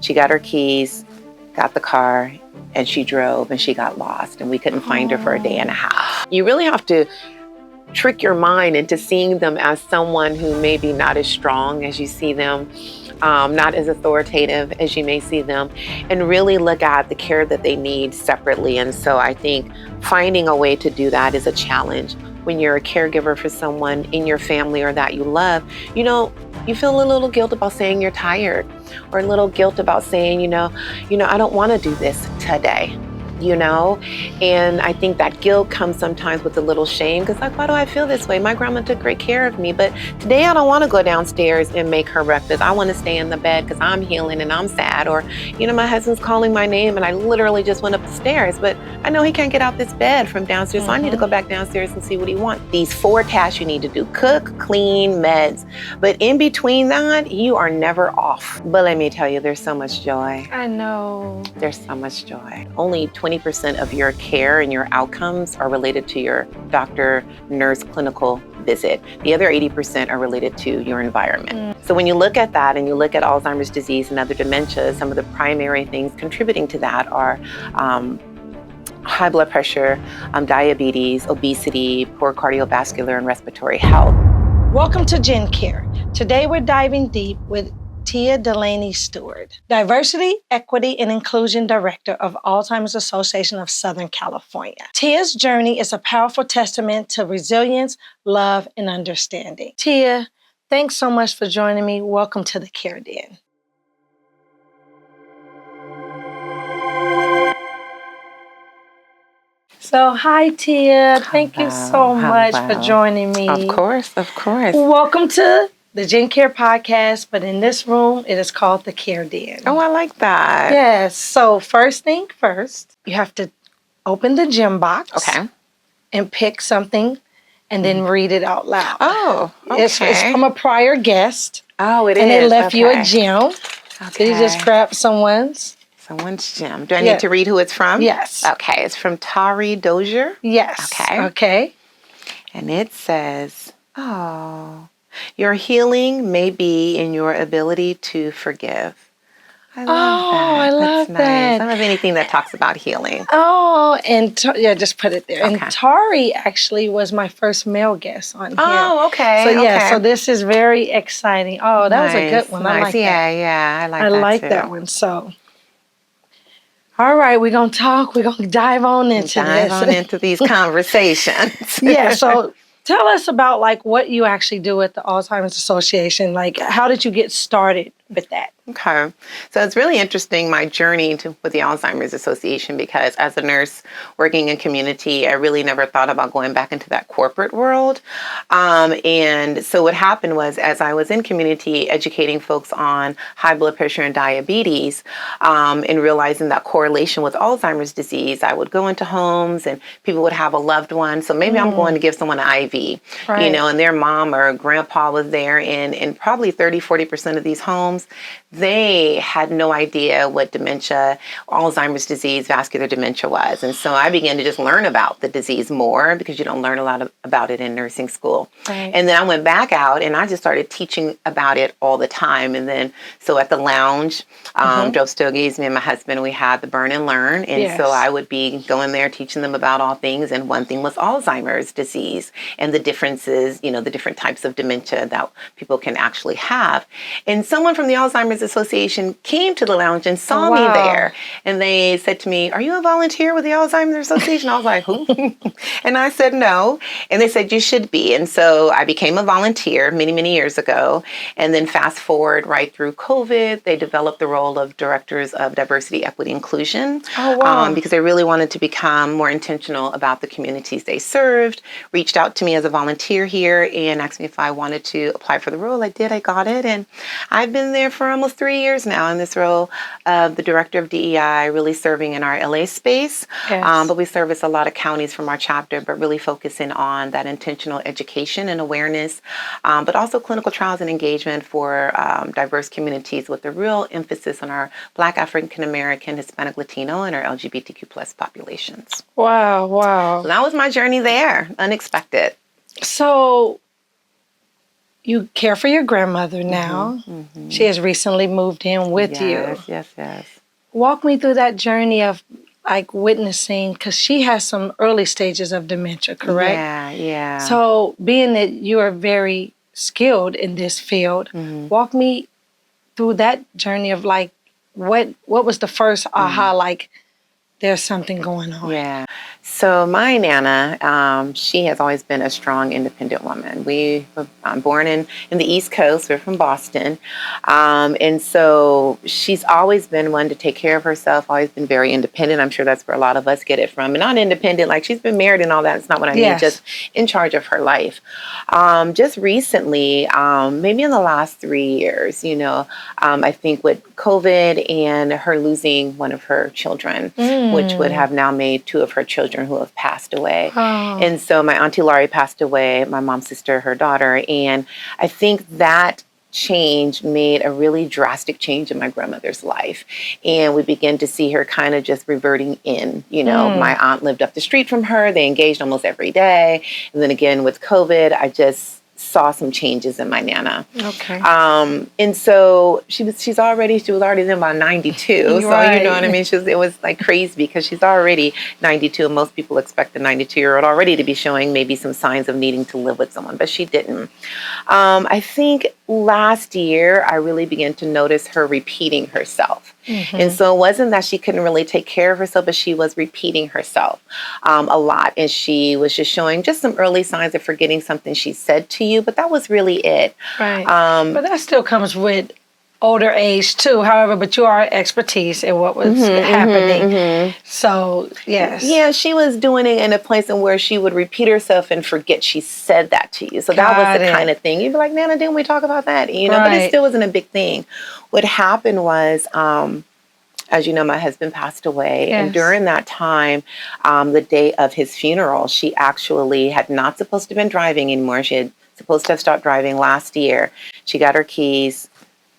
She got her keys, got the car, and she drove and she got lost and we couldn't find her for a day and a half. You really have to trick your mind into seeing them as someone who may be not as strong as you see them, not as authoritative as you may see them, and really look at the care that they need separately. And so I think finding a way to do that is a challenge. When you're a caregiver for someone in your family or that you love, you feel a little guilt about saying you're tired, or a little guilt about saying, I don't want to do this today. And I think that guilt comes sometimes with a little shame, because why do I feel this way? My grandma took great care of me, but today I don't want to go downstairs and make her breakfast. I want to stay in the bed because I'm healing and I'm sad. Or, my husband's calling my name and I literally just went up the stairs, but I know he can't get out this bed from downstairs, so I need to go back downstairs and see what he wants. These 4 tasks you need to do: cook, clean, meds. But in between that, you are never off. But let me tell you, there's so much joy. I know. There's so much joy. Only 20% of your care and your outcomes are related to your doctor, nurse, clinical visit. The other 80% are related to your environment. So when you look at that and you look at Alzheimer's disease and other dementias, some of the primary things contributing to that are high blood pressure, diabetes, obesity, poor cardiovascular and respiratory health. Welcome to Gen Care. Today we're diving deep with Tia Delaney-Stewart, Diversity, Equity, and Inclusion Director of Alzheimer's Association of Southern California. Tia's journey is a powerful testament to resilience, love, and understanding. Tia, thanks so much for joining me. Welcome to the Care Den. So, hi, Tia. Thank you so much for joining me. Of course. Welcome to the Gen Care podcast, but in this room, it is called the Care Den. Oh, I like that. Yes. So first thing first, you have to open the gem box. Okay. And pick something and then read it out loud. Oh, okay. It's from a prior guest. Oh, it is. And they left you a gem. Okay. So you just grab someone's gem. Do I need to read who it's from? Yes. Okay. It's from Tari Dozier. Yes. Okay. And it says, your healing may be in your ability to forgive. I love that. I love That's that. nice. I love anything that talks about healing. Oh, and just put it there. Okay. And Tari actually was my first male guest on here. Oh, okay. So so this is very exciting. Oh, that was a good one. Nice. I like that. Yeah, I like that. I like that one. So, all right, we're gonna talk. We're gonna dive on into these conversations. Yeah. So tell us about what you actually do at the Alzheimer's Association. How did you get started with that? Okay. So it's really interesting, my journey with the Alzheimer's Association, because as a nurse working in community, I really never thought about going back into that corporate world. And so what happened was, as I was in community educating folks on high blood pressure and diabetes, and realizing that correlation with Alzheimer's disease, I would go into homes and people would have a loved one. So maybe I'm going to give someone an IV, and their mom or grandpa was there, and probably 30-40% of these homes, they had no idea what dementia, Alzheimer's disease, vascular dementia was. And so I began to just learn about the disease more, because you don't learn a lot about it in nursing school. Right. And then I went back out and I just started teaching about it all the time. And then, so at the lounge, drove stogies, me and my husband, we had the Burn and Learn. And so I would be going there teaching them about all things. And one thing was Alzheimer's disease and the differences, the different types of dementia that people can actually have. And someone from the Alzheimer's Association came to the lounge and saw me there. And they said to me, "Are you a volunteer with the Alzheimer's Association?" I was like, "Who?" And I said, "No." And they said, "You should be." And so I became a volunteer many, many years ago. And then fast forward right through COVID, they developed the role of directors of diversity, equity, inclusion. Oh, wow. Because they really wanted to become more intentional about the communities they served, reached out to me as a volunteer here and asked me if I wanted to apply for the role. I did. I got it. And I've been there for almost 3 years now in this role of the director of DEI, really serving in our LA space. Yes. But we service a lot of counties from our chapter, but really focusing on that intentional education and awareness, but also clinical trials and engagement for diverse communities, with a real emphasis on our Black, African American, Hispanic, Latino, and our LGBTQ plus populations. Wow. So that was my journey there. Unexpected. So you care for your grandmother now. She has recently moved in with you. Yes. Walk me through that journey of like witnessing, because she has some early stages of dementia, correct? Yeah. So being that you are very skilled in this field, walk me through that journey of like, what was the first aha, like there's something going on? Yeah. So my Nana, she has always been a strong, independent woman. We were born in the East Coast. We're from Boston. And so she's always been one to take care of herself, always been very independent. I'm sure that's where a lot of us get it from. And not independent, like she's been married and all that. It's not what I mean, just in charge of her life. Just recently, maybe in the last 3 years, I think with COVID and her losing one of her children, which would have now made 2 of her children who have passed away. And so my Auntie Laurie passed away, my mom's sister, her daughter. And I think that change made a really drastic change in my grandmother's life. And we began to see her kind of just reverting in. My aunt lived up the street from her. They engaged almost every day. And then again with COVID, I just saw some changes in my Nana. Okay. And so she was already then about 92. So you know what I mean? It was like crazy because she's already 92, and most people expect a 92-year-old already to be showing maybe some signs of needing to live with someone, but she didn't. I think last year I really began to notice her repeating herself. And so it wasn't that she couldn't really take care of herself, but she was repeating herself a lot. And she was just showing just some early signs of forgetting something she said to you, but that was really it. Right. But that still comes with older age too, however, but you are expertise in what was happening. So, yes. Yeah, she was doing it in a place where she would repeat herself and forget she said that to you. So that was the kind of thing. You'd be like, Nana, didn't we talk about that? But it still wasn't a big thing. What happened was, as you know, my husband passed away. And during that time, the day of his funeral, she actually had not supposed to have been driving anymore. She had supposed to have stopped driving last year. She got her keys,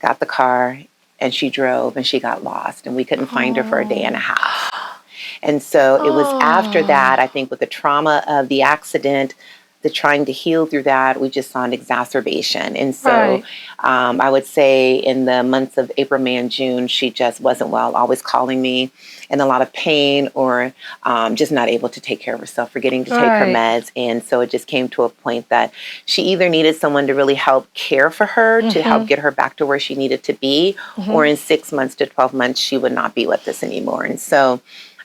got the car, and she drove, and she got lost, and we couldn't find her for a day and a half. And so it was after that, I think with the trauma of the accident, the trying to heal through that, we just saw an exacerbation. And so I would say in the months of April, May, and June, she just wasn't well, always calling me in a lot of pain or just not able to take care of herself, forgetting to take her meds. And so it just came to a point that she either needed someone to really help care for her, to help get her back to where she needed to be, or in 6 months to 12 months, she would not be with us anymore. And so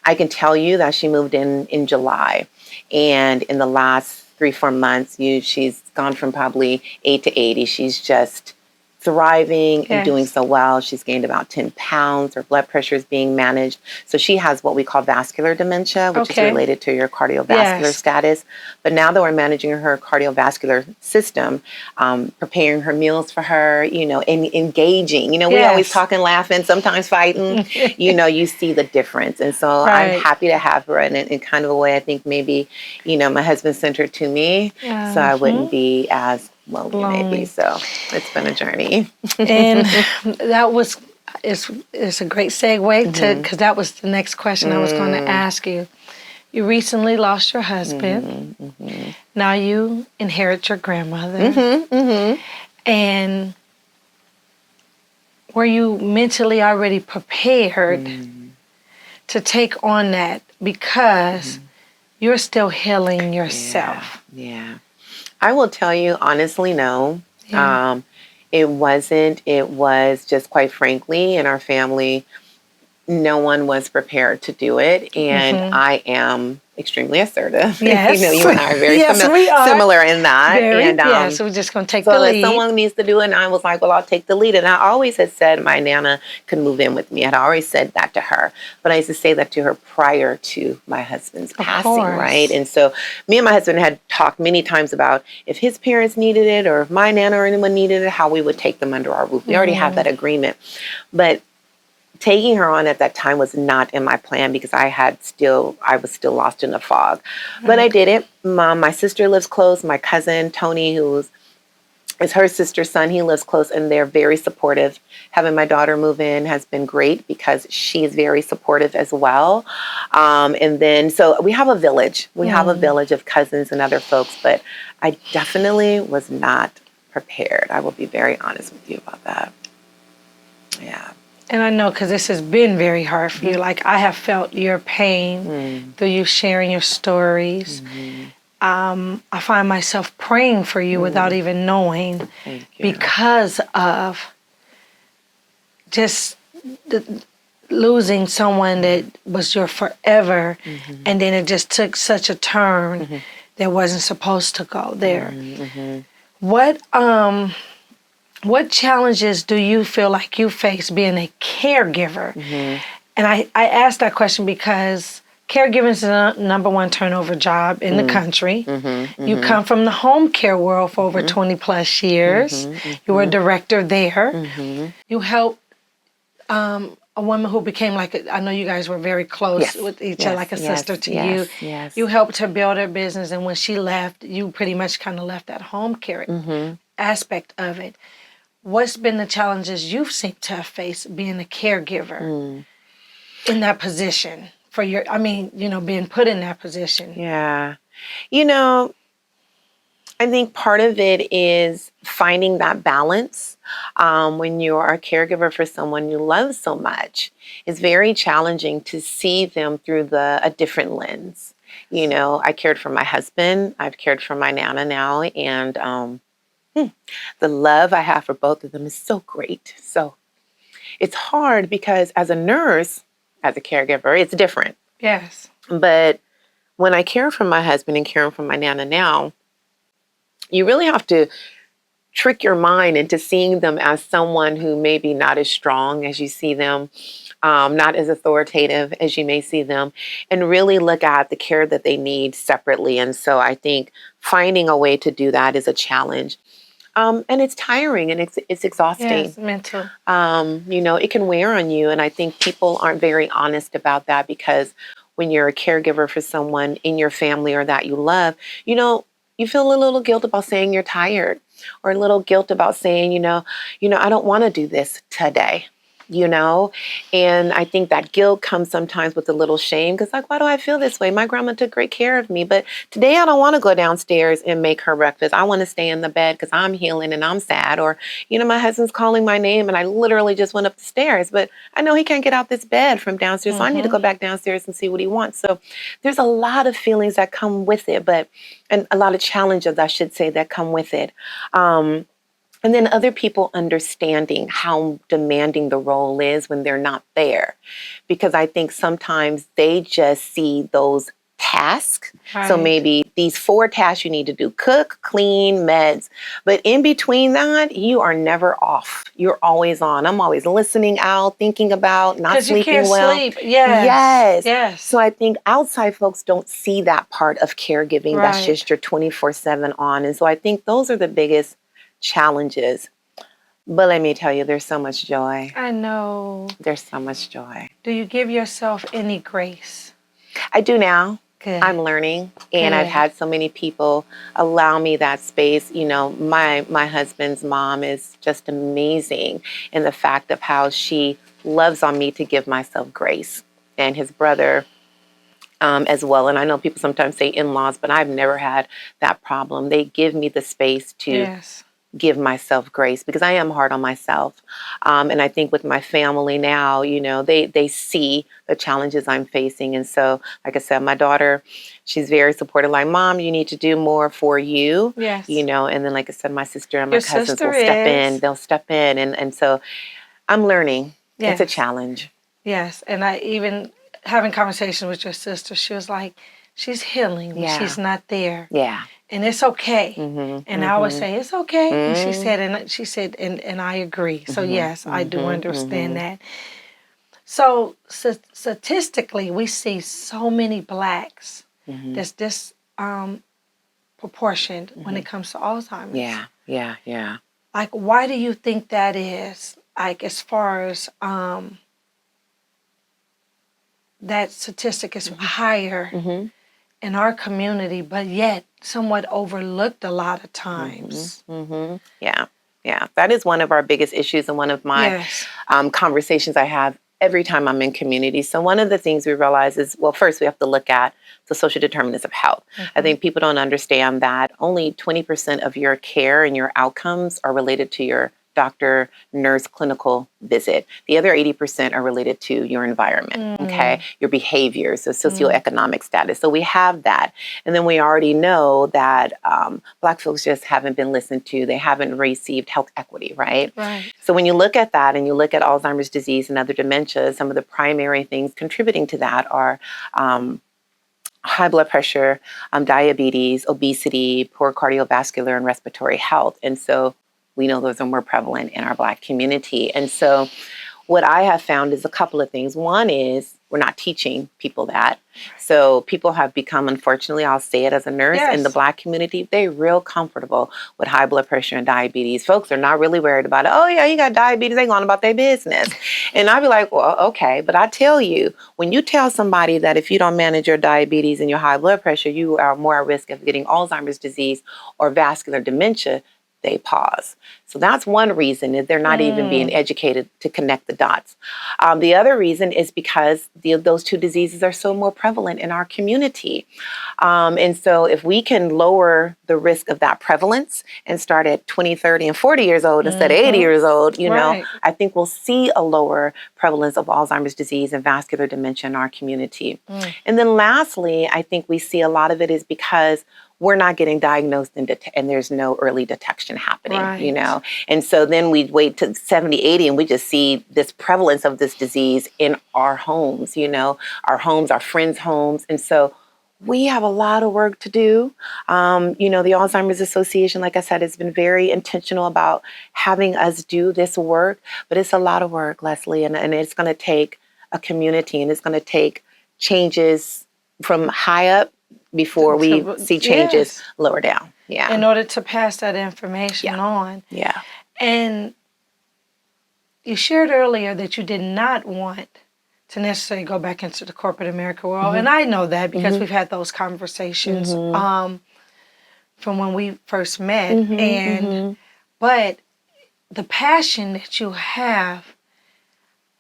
I can tell you that she moved in July. And in the last 3-4 months, she's gone from probably 8 to 80. She's just thriving and doing so well. She's gained about 10 pounds. Her blood pressure is being managed. So she has what we call vascular dementia, which is related to your cardiovascular status. But now that we're managing her cardiovascular system, preparing her meals for her, and engaging, we always talking, laughing, sometimes fighting, you see the difference. And so I'm happy to have her in kind of a way. I think maybe, my husband sent her to me so I wouldn't be as lonely maybe. So it's been a journey. And that was, it's a great segue to, because that was the next question I was going to ask you. You recently lost your husband. Now you inherit your grandmother. And were you mentally already prepared to take on that? Because you're still healing yourself. Yeah. I will tell you, honestly, no. It wasn't. It was just, quite frankly, in our family, no one was prepared to do it. And I am extremely assertive. Yes. You and I are very similar in that. And so we're just going to take the lead. If someone needs to do it, and I was like, well, I'll take the lead. And I always had said my Nana could move in with me. I'd always said that to her. But I used to say that to her prior to my husband's passing, right? And so me and my husband had talked many times about if his parents needed it or if my Nana or anyone needed it, how we would take them under our roof. We already have that agreement. But taking her on at that time was not in my plan because I was still lost in the fog. But I did it. My sister lives close. My cousin, Tony, who is her sister's son, he lives close, and they're very supportive. Having my daughter move in has been great because she's very supportive as well. And then, so we have a village. We have a village of cousins and other folks, but I definitely was not prepared. I will be very honest with you about that. Yeah. And I know because this has been very hard for you. Like, I have felt your pain through you sharing your stories. I find myself praying for you without even knowing, because of just losing someone that was your forever, and then it just took such a turn that wasn't supposed to go there. What challenges do you feel like you face being a caregiver? And I asked that question because caregiving is the number one turnover job in the country. You come from the home care world for over 20 plus years. You were a director there. You helped a woman who became I know you guys were very close with each other, like a sister to you. You helped her build her business, and when she left, you pretty much kind of left that home care aspect of it. What's been the challenges you've seemed to have faced being a caregiver in that position for being put in that position? Yeah. I think part of it is finding that balance. When you are a caregiver for someone you love so much, it's very challenging to see them through a different lens. I cared for my husband. I've cared for my Nana now, and the love I have for both of them is so great. So it's hard because as a nurse, as a caregiver, it's different. Yes. But when I care for my husband and caring for my Nana now, you really have to trick your mind into seeing them as someone who may be not as strong as you see them, not as authoritative as you may see them, and really look at the care that they need separately. And so I think finding a way to do that is a challenge. And it's tiring and it's exhausting. Yes, mental. It can wear on you. And I think people aren't very honest about that, because when you're a caregiver for someone in your family or that you love, you feel a little guilt about saying you're tired, or a little guilt about saying, I don't want to do this today. And I think that guilt comes sometimes with a little shame, because why do I feel this way? My grandma took great care of me, but today I don't want to go downstairs and make her breakfast. I want to stay in the bed because I'm healing and I'm sad. Or, my husband's calling my name and I literally just went up the stairs, but I know he can't get out this bed from downstairs. So I need to go back downstairs and see what he wants. So there's a lot of feelings that come with it, and a lot of challenges, I should say, that come with it. And then other people understanding how demanding the role is when they're not there. Because I think sometimes they just see those tasks. Right. So maybe these 4 tasks you need to do: cook, clean, meds. But in between that, you are never off. You're always on. I'm always listening out, thinking about, not sleeping well. Because you can't sleep. Yes. Yes. So I think outside folks don't see that part of caregiving. Right. That's just your 24/7 on. And so I think those are the biggest challenges. But let me tell you, there's so much joy. I know. There's so much joy. Do you give yourself any grace? I do now. Good. I'm learning. And I've had so many people allow me that space. My husband's mom is just amazing in the fact of how she loves on me to give myself grace. And his brother as well. And I know people sometimes say in-laws, but I've never had that problem. They give me the space to give myself grace, because I am hard on myself. And I think with my family now, they see the challenges I'm facing. And so, like I said, my daughter, she's very supportive. Like, Mom, you need to do more for you. Yes. And then, like I said, my sister and my cousins will step in. They'll step in. And so I'm learning. Yes. It's a challenge. Yes. And I even having conversation with your sister, she was like, she's healing when she's not there. Yeah. And it's okay. And I would say, it's okay. And she said, and I agree. So yes, I do understand that. So statistically, we see so many Blacks that's disproportioned when it comes to Alzheimer's. Yeah. Like, why do you think that is? Like, as far as that statistic is higher in our community, but yet somewhat overlooked a lot of times. Yeah. That is one of our biggest issues, and one of my conversations I have every time I'm in community. So one of the things we realize is, well, first we have to look at the social determinants of health. I think people don't understand that only 20% of your care and your outcomes are related to your doctor, nurse, clinical visit. The other 80% are related to your environment, okay? Your behaviors, so socioeconomic status. So we have that. And then we already know that Black folks just haven't been listened to. They haven't received health equity, right? Right. So when you look at that and you look at Alzheimer's disease and other dementia, some of the primary things contributing to that are high blood pressure, diabetes, obesity, poor cardiovascular and respiratory health. And so we know those are more prevalent in our Black community. And so what I have found is a couple of things. One is we're not teaching people that. So people have become, unfortunately, I'll say it as a nurse, in the Black community, they're real comfortable with high blood pressure and diabetes. Folks are not really worried about it. Oh, yeah, you got diabetes. They going about their business. And I'd be like, well, okay. But I tell you, when you tell somebody that if you don't manage your diabetes and your high blood pressure, you are more at risk of getting Alzheimer's disease or vascular dementia, they pause. So that's one reason, is they're not even being educated to connect the dots. The other reason is because those two diseases are so more prevalent in our community. And so if we can lower the risk of that prevalence and start at 20, 30, and 40 years old instead of 80 years old, you know, I think we'll see a lower prevalence of Alzheimer's disease and vascular dementia in our community. And then lastly, I think we see a lot of it is because we're not getting diagnosed and there's no early detection happening, you know? And so then we wait to 70, 80, and we just see this prevalence of this disease in our homes, you know, our homes, our friends' homes. And so we have a lot of work to do. You know, the Alzheimer's Association, like I said, has been very intentional about having us do this work, but it's a lot of work, Leslie, and it's gonna take a community, and it's gonna take changes from high up before we see changes lower down. Yeah. In order to pass that information on. Yeah. And you shared earlier that you did not want to necessarily go back into the corporate America world. And I know that because we've had those conversations from when we first met. But the passion that you have,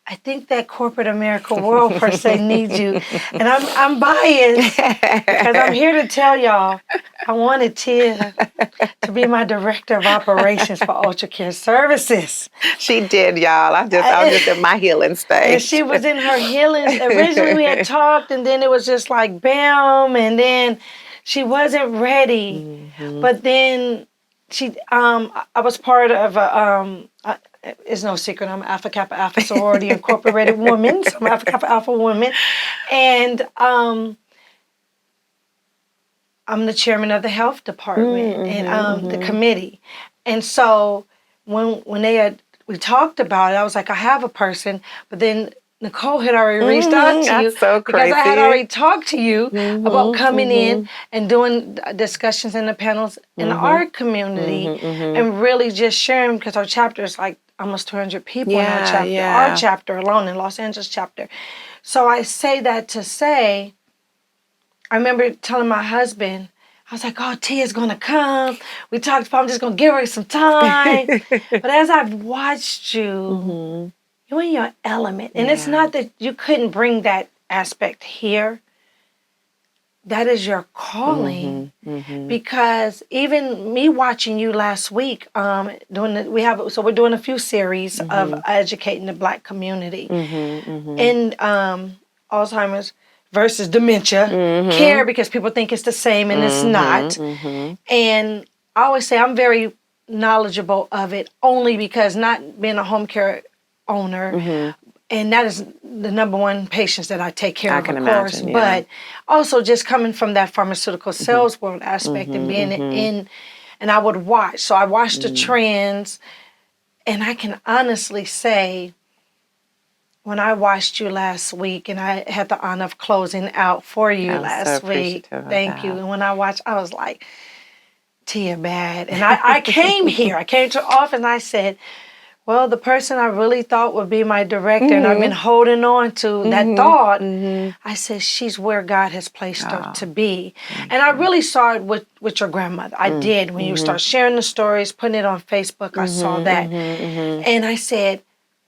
I think that corporate America world per se needs you. And I'm biased because I'm here to tell y'all I wanted Tia to be my director of operations for Ultra Care Services. She did, y'all. I was just in my healing stage. And she was in her healing. Originally we had talked, and then it was just like bam, and then she wasn't ready. But then I was part of it's no secret, I'm an Alpha Kappa Alpha sorority incorporated woman, so I'm an Alpha Kappa Alpha woman. And I'm the chairman of the health department and the committee. And so when we talked about it, I was like, I have a person, but then Nicole had already reached out to you because I had already talked to you about coming in and doing discussions in the panels in our community and really just sharing, because our chapter is like almost 200 people in our chapter, our chapter alone in Los Angeles chapter. So I say that to say, I remember telling my husband, I was like, oh, Tia's going to come. We talked about, I'm just going to give her some time. But as I've watched you, you're in your element. And it's not that you couldn't bring that aspect here. That is your calling. Because even me watching you last week, we're doing a few series of educating the Black community in Alzheimer's versus dementia care, because people think it's the same and it's not. And I always say I'm very knowledgeable of it only because not being a home care owner, and that is the number one patients that I take care of course, but also just coming from that pharmaceutical sales world aspect and being in, and I would watch. So I watched the trends, and I can honestly say, when I watched you last week, and I had the honor of closing out for you last week, thank you. And when I watched, I was like, Tia bad. And I came here, I came to the office, and I said, well, the person I really thought would be my director, and I've been holding on to that thought, I said, she's where God has placed her to be. And I really saw it with your grandmother. I did. When you start sharing the stories, putting it on Facebook, I saw that. And I said,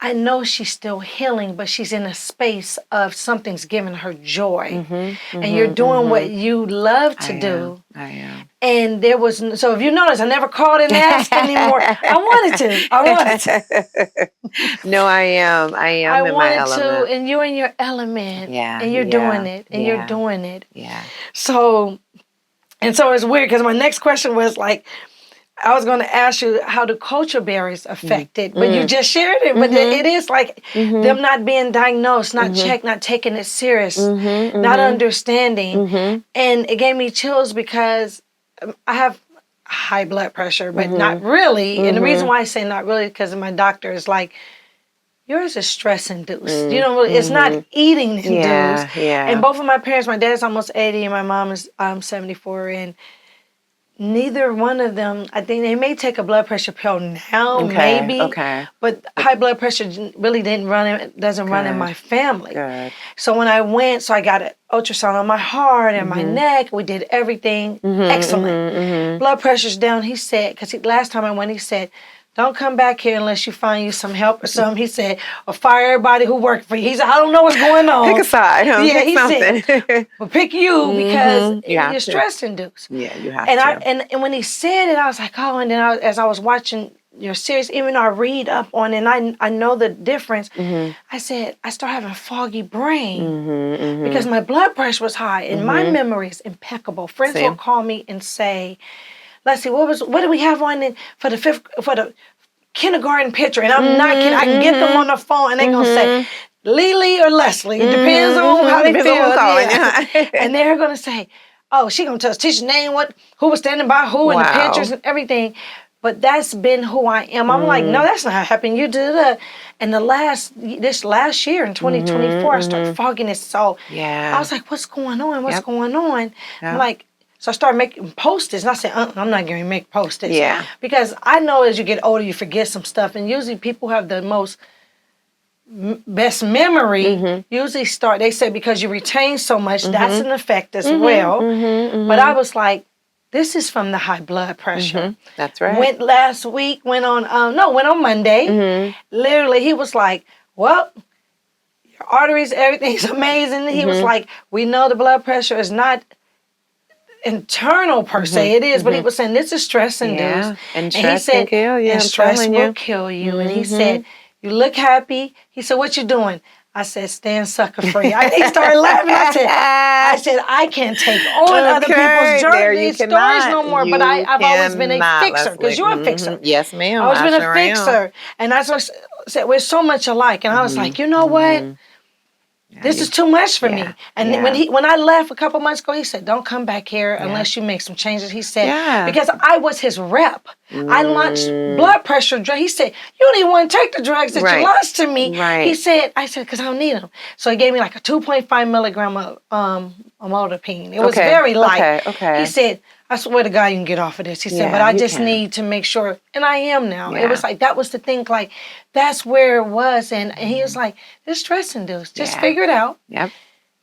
I know she's still healing, but she's in a space of something's giving her joy. And you're doing what you love to do. I am. And there was, so if you notice, I never called and asked anymore. I wanted to. No, I am in my element. And you're in your element. Yeah. And you're doing it. And you're doing it. Yeah. So it's weird because my next question was like, I was going to ask you how do culture barriers affect it, but you just shared it. But it is like them not being diagnosed, not checked, not taking it serious, not understanding. And it gave me chills because I have high blood pressure, but not really. And the reason why I say not really because my doctor is like, yours is stress induced. You know, it's not eating induced. Yeah. And both of my parents, my dad's almost 80 and my mom is 74, and neither one of them, I think they may take a blood pressure pill now, maybe. But high blood pressure really doesn't run in my family. Good. So when I went, I got an ultrasound on my heart and my neck. We did everything excellent. Blood pressure's down. He said, because last time I went, he said, don't come back here unless you find you some help or something. He said, or fire everybody who worked for you. He said, I don't know what's going on. Pick a side. Yeah, he said, well, pick you because you're stress induced. Yeah, you have to. And when he said it, I was like, oh, and then as I was watching your series, even though I read up on it and I know the difference, I said, I started having a foggy brain because my blood pressure was high and my memory is impeccable. Friends will call me and say, let's see, what do we have on for the kindergarten picture? And I'm not kidding. I can get them on the phone and they're going to say, Lily or Leslie. It depends on how they feel. And they're going to say, oh, she's going to tell us teacher's name, who was standing by who, and the pictures and everything. But that's been who I am. I'm like, no, that's not how it happened. You did that. And this last year in 2024, I started fogging it. So I was like, what's going on? What's going on? I'm like, so I started making post-its, and I said, I'm not going to make post-its. Yeah. Because I know as you get older, you forget some stuff, and usually people have the most best memory. Usually they say because you retain so much, that's an effect as well. But I was like, this is from the high blood pressure. That's right. Went on Monday. Literally, he was like, well, your arteries, everything's amazing. He was like, we know the blood pressure is not internal per se, it is, but he was saying this is stress induced, and stress can kill you. And stress will kill you. And he said, "You look happy." He said, "What you doing?" I said, "Staying sucker free." He started laughing. I said, "I can't take on other people's stories no more." But I've always been a fixer because you're a fixer. Yes, ma'am. I've always been a fixer, and that's what I said. We're so much alike, and I was like, you know what? This is too much for me. And when I left a couple months ago, he said, don't come back here unless you make some changes. He said, because I was his rep. I launched blood pressure drugs. He said, you don't even want to take the drugs that you launched to me. He said, I said, because I don't need them. So he gave me like a 2.5 milligram of amlodipine. It was very light. He said, I swear to God, you can get off of this. He said, but I just need to make sure. And I am now. It was like, that was the thing. Like, that's where it was. And he was like, this stress induced. Just figure it out.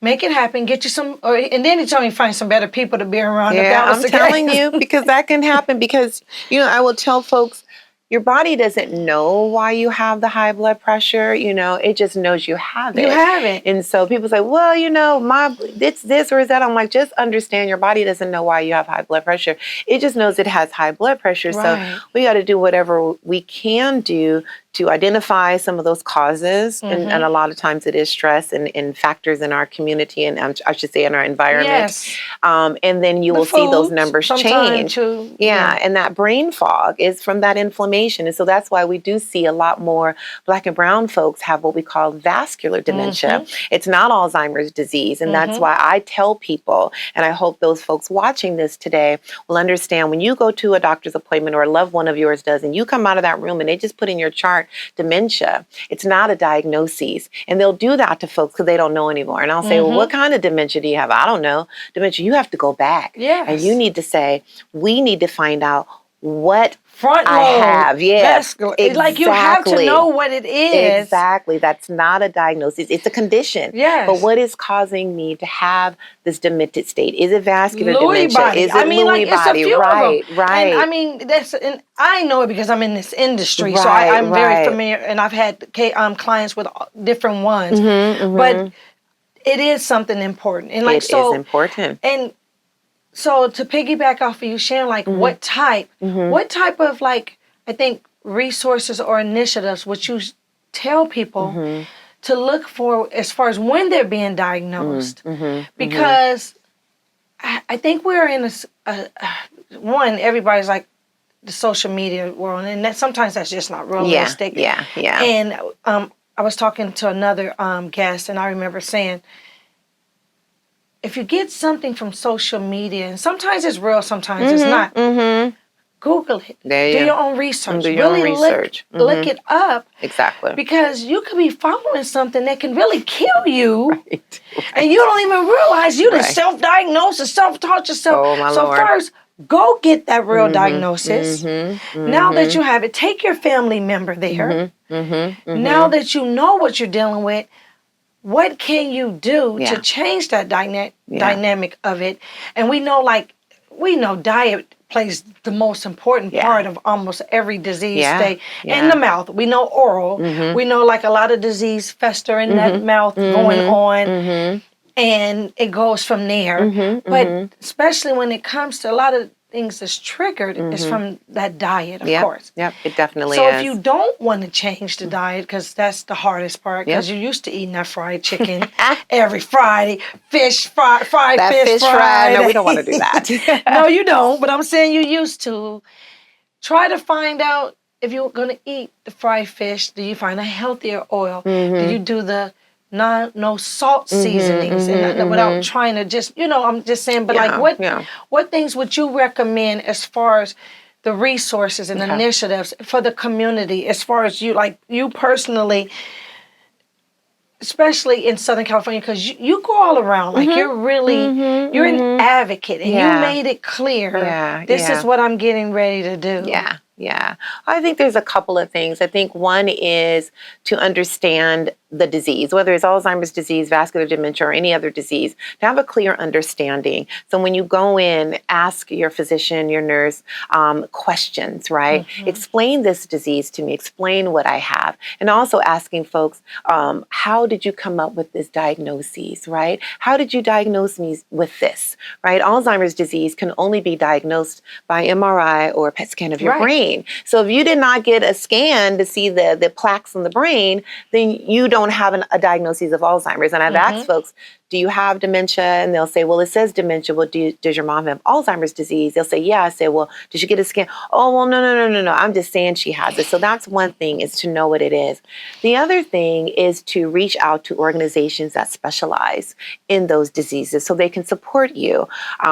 Make it happen. Get you some. And then he told me find some better people to be around. Yeah, I'm telling you, because that can happen. Because, I will tell folks, your body doesn't know why you have the high blood pressure. It just knows you have it. You have it. And so people say, well, it's this or is that. I'm like, just understand your body doesn't know why you have high blood pressure. It just knows it has high blood pressure. So we got to do whatever we can do to identify some of those causes. And a lot of times it is stress and factors in our community and I should say in our environment. And then you will see those numbers change. And that brain fog is from that inflammation. And so that's why we do see a lot more Black and brown folks have what we call vascular dementia. It's not Alzheimer's disease. And that's why I tell people, and I hope those folks watching this today will understand when you go to a doctor's appointment or a loved one of yours does, and you come out of that room and they just put in your chart dementia, it's not a diagnosis. And they'll do that to folks because they don't know anymore. And I'll say, well, what kind of dementia do you have? I don't know. Dementia, you have to go back. And you need to say, we need to find out what front I lobe, have. Yes, vascular. exactly. Like you have to know what it is. Exactly. That's not a diagnosis. It's a condition. Yes. But what is causing me to have this demented state? Is it vascular Lewy dementia? body. Is it Lewy body? It's a few Right, of them. right. And I mean, and I know it because I'm in this industry, so Right, I'm very right. familiar, and I've had clients with different ones. Mm-hmm, But mm-hmm. it is something important, and It is important. And so to piggyback off of you sharing, like what type of like, I think resources or initiatives would you tell people to look for as far as when they're being diagnosed? Because I think we're in one, everybody's like the social media world, and that sometimes that's just not realistic. Yeah. And I was talking to another guest, and I remember saying, if you get something from social media, and sometimes it's real, sometimes it's not, Google it. Do your own research. Do your own research. Look it up. Exactly. Because you could be following something that can really kill you. Right. And you don't even realize you done self-diagnosed and self-taught yourself. Oh, my so Lord. First, go get that real diagnosis. Now that you have it, take your family member there. Now that you know what you're dealing with, what can you do to change that dynamic of it? And we know diet plays the most important part of almost every disease state. In the mouth, we know oral. We know like a lot of disease fester in that mouth going on. And it goes from there. But especially when it comes to a lot of things that's triggered, is from that diet, of course. Yep, it definitely is. So if you don't want to change the diet, because that's the hardest part, because you're used to eating that fried chicken every Friday, fried fish Friday. No, we don't want to do that. No, you don't, but I'm saying you used to. Try to find out if you're going to eat the fried fish, do you find a healthier oil? Do you do the no salt seasonings and without trying to just, I'm just saying, but what things would you recommend as far as the resources and initiatives for the community, as far as you personally, especially in Southern California, because you go all around, like you're really, you're an advocate, and you made it clear, this is what I'm getting ready to do. Yeah. I think there's a couple of things. I think one is to understand the disease, whether it's Alzheimer's disease, vascular dementia, or any other disease, to have a clear understanding. So when you go in, ask your physician, your nurse, questions, right? Explain this disease to me, explain what I have. And also asking folks, how did you come up with this diagnosis, right? How did you diagnose me with this, right? Alzheimer's disease can only be diagnosed by MRI or PET scan of your brain. So if you did not get a scan to see the plaques in the brain, then you don't have a diagnosis of Alzheimer's. And I've asked folks, do you have dementia? And they'll say, well, it says dementia. Well, does your mom have Alzheimer's disease? They'll say, yeah. I say, well, did you get a scan? Oh, well, no. I'm just saying she has it. So that's one thing, is to know what it is. The other thing is to reach out to organizations that specialize in those diseases so they can support you.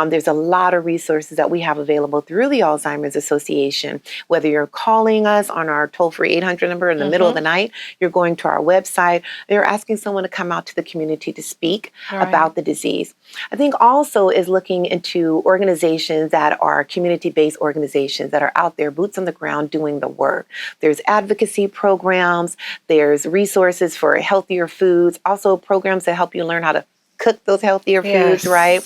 There's a lot of resources that we have available through the Alzheimer's Association. Whether you're calling us on our toll-free 800 number in the middle of the night, you're going to our website, you're asking someone to come out to the community to speak about the disease. I think also is looking into organizations that are community-based organizations that are out there, boots on the ground, doing the work. There's advocacy programs, there's resources for healthier foods, also programs that help you learn how to cook those healthier foods, right?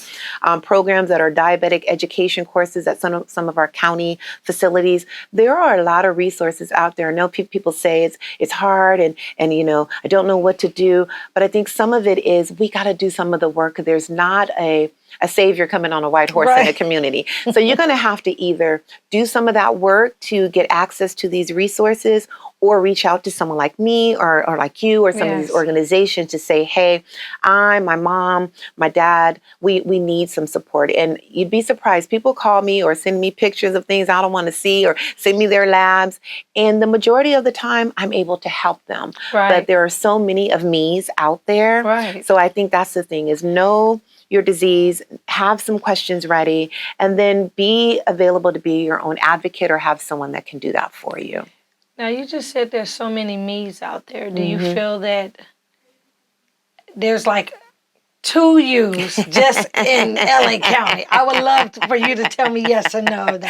Programs that are diabetic education courses at some of our county facilities. There are a lot of resources out there. I know people say it's hard and I don't know what to do, but I think some of it is we got to do some of the work. There's not a savior coming on a white horse in the community. So you're going to have to either do some of that work to get access to these resources, or reach out to someone like me or like you or some of these organizations to say, hey, my mom, my dad, we need some support. And you'd be surprised. People call me or send me pictures of things I don't want to see, or send me their labs. And the majority of the time, I'm able to help them. But there are so many of me's out there. So I think that's the thing, is know your disease, have some questions ready, and then be available to be your own advocate or have someone that can do that for you. Now, you just said there's so many me's out there. Do you feel that there's like to use just in LA County? I would love for you to tell me yes or no. And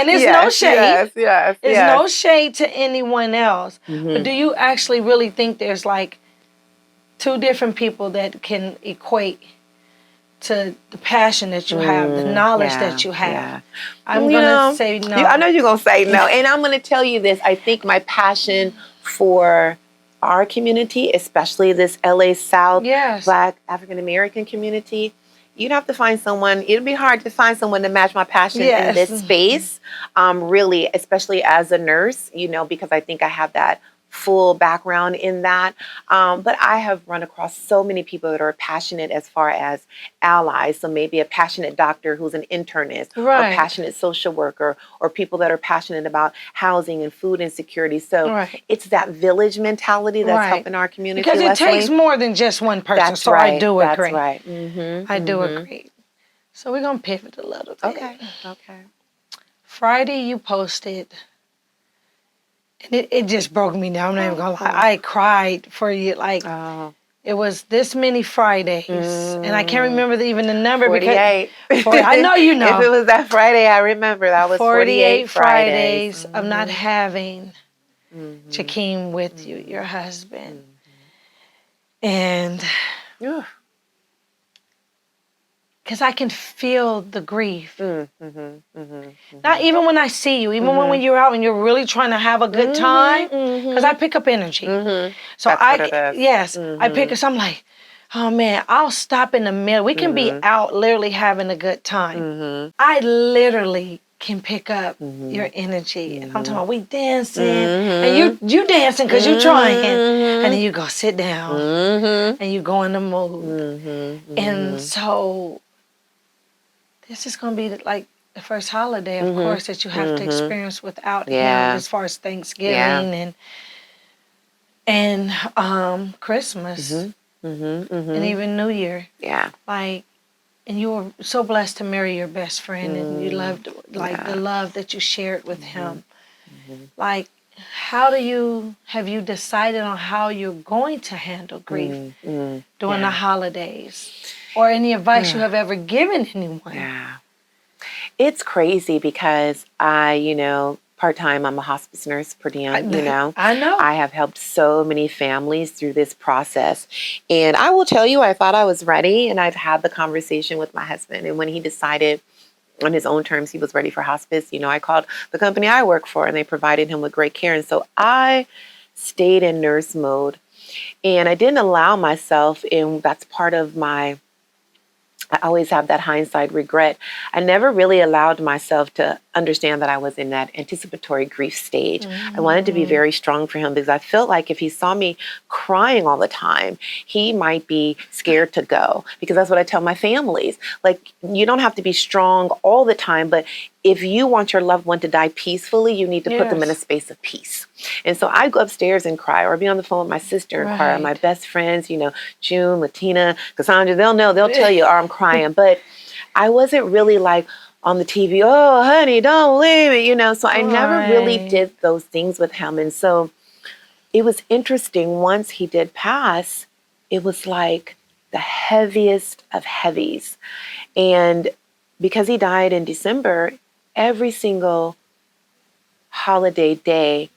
it's no shade. It's no shade to anyone else. But do you actually really think there's like two different people that can equate to the passion that you have, the knowledge that you have? I'm going to say no. I know you're going to say no. And I'm going to tell you this. I think my passion for our community, especially this LA South Black African American community, you'd have to find someone. It'd be hard to find someone to match my passion in this space. Really, especially as a nurse, because I think I have that full background in that. But I have run across so many people that are passionate as far as allies. So maybe a passionate doctor who's an internist, or a passionate social worker, or people that are passionate about housing and food insecurity. So it's that village mentality that's helping our community. Because it takes more than just one person. That's so right. I do agree. That's right. I do agree. So we're going to pivot a little bit. Okay. Friday you posted, and it just broke me down. I'm not even going to lie. I cried for you. Like, it was this many Fridays. And I can't remember even the number. 48. I know you know. If it was that Friday, I remember that was 48 Fridays of not having Jakeem with you, your husband. And because I can feel the grief. Not even when I see you, even when you're out and you're really trying to have a good time, because I pick up energy. So I pick up, so I'm like, oh man, I'll stop in the middle. We can be out literally having a good time. I literally can pick up your energy. And I'm talking about we dancing, and you dancing because you're trying. And then you go sit down, and you go in the mood. And so this is going to be like the first holiday, of course, that you have to experience without him, as far as Thanksgiving and Christmas and even New Year. Like, and you were so blessed to marry your best friend, and you loved the love that you shared with him. Like, have you decided on how you're going to handle grief during the holidays? Or any advice you have ever given anyone? It's crazy because part-time, I'm a hospice nurse per diem, I know. I have helped so many families through this process. And I will tell you, I thought I was ready, and I've had the conversation with my husband. And when he decided on his own terms he was ready for hospice, I called the company I work for, and they provided him with great care. And so I stayed in nurse mode, and I didn't allow myself, and that's part of I always have that hindsight regret. I never really allowed myself to understand that I was in that anticipatory grief stage. I wanted to be very strong for him because I felt like if he saw me crying all the time, he might be scared to go, because that's what I tell my families. Like, you don't have to be strong all the time, but if you want your loved one to die peacefully, you need to put them in a space of peace. And so I go upstairs and cry, or be on the phone with my sister and cry, or my best friends, June, Latina, Cassandra, they'll tell you, I'm crying. But I wasn't really like on the TV, oh, honey, don't leave it, so I never really did those things with him. And so it was interesting. Once he did pass, it was like the heaviest of heavies. And because he died in December, every single holiday day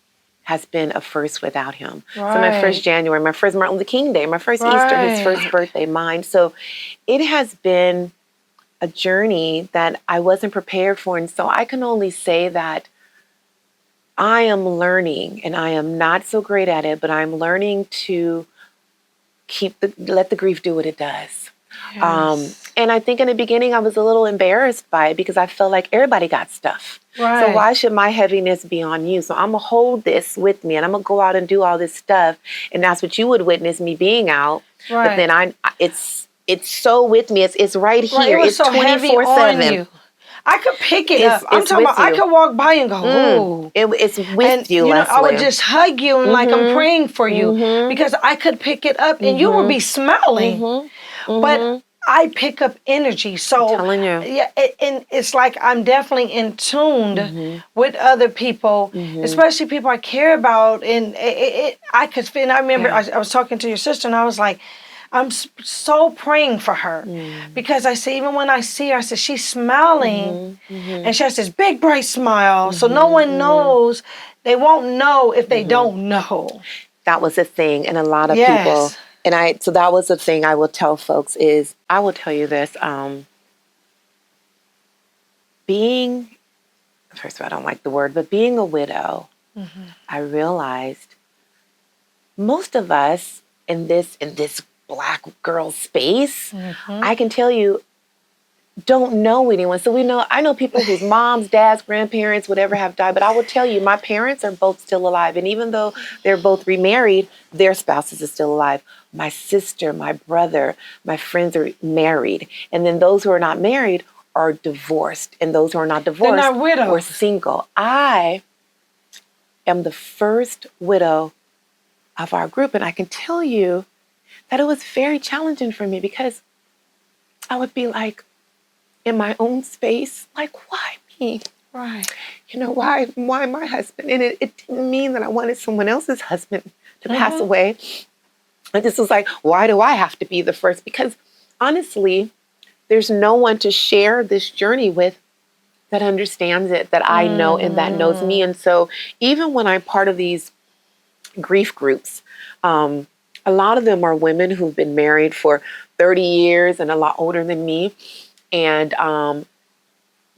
has been a first without him. So my first January, my first Martin Luther King Day, my first Easter, his first birthday, mine. So it has been a journey that I wasn't prepared for. And so I can only say that I am learning, and I am not so great at it, but I'm learning to let the grief do what it does. And I think in the beginning I was a little embarrassed by it, because I felt like everybody got stuff. So why should my heaviness be on you? So I'm going to hold this with me, and I'm going to go out and do all this stuff. And that's what you would witness me being out. But then it's so with me. It's right here. It's so 24/7. I could pick it up. I'm talking about, I could walk by and go, ooh. It's with you, Leslie. I would just hug you and like I'm praying for you, because I could pick it up and you would be smiling. But I pick up energy. So I'm telling you. And it's like I'm definitely in tuned with other people, especially people I care about. And I could feel, and I remember I was talking to your sister, and I was like, I'm so praying for her because I say, even when I see her, I said, she's smiling and she has this big, bright smile. So no one knows. They won't know if they don't know. That was a thing. And a lot of people, Yes. so that was the thing I will tell folks is, I will tell you this, first of all, I don't like the word, but being a widow, I realized most of us in this Black girl space, I can tell you, don't know anyone. So I know people whose moms, dads, grandparents, whatever have died, but I will tell you, my parents are both still alive. And even though they're both remarried, their spouses are still alive. My sister, my brother, my friends are married. And then those who are not married are divorced. And those who are not divorced They're not widows. or single. I am the first widow of our group. And I can tell you that it was very challenging for me because I would be like, in my own space, like, why me? Right. Why my husband? And it didn't mean that I wanted someone else's husband to pass away. I just was like, why do I have to be the first? Because honestly, there's no one to share this journey with that understands it, that I know and that knows me. And so even when I'm part of these grief groups, a lot of them are women who've been married for 30 years and a lot older than me. And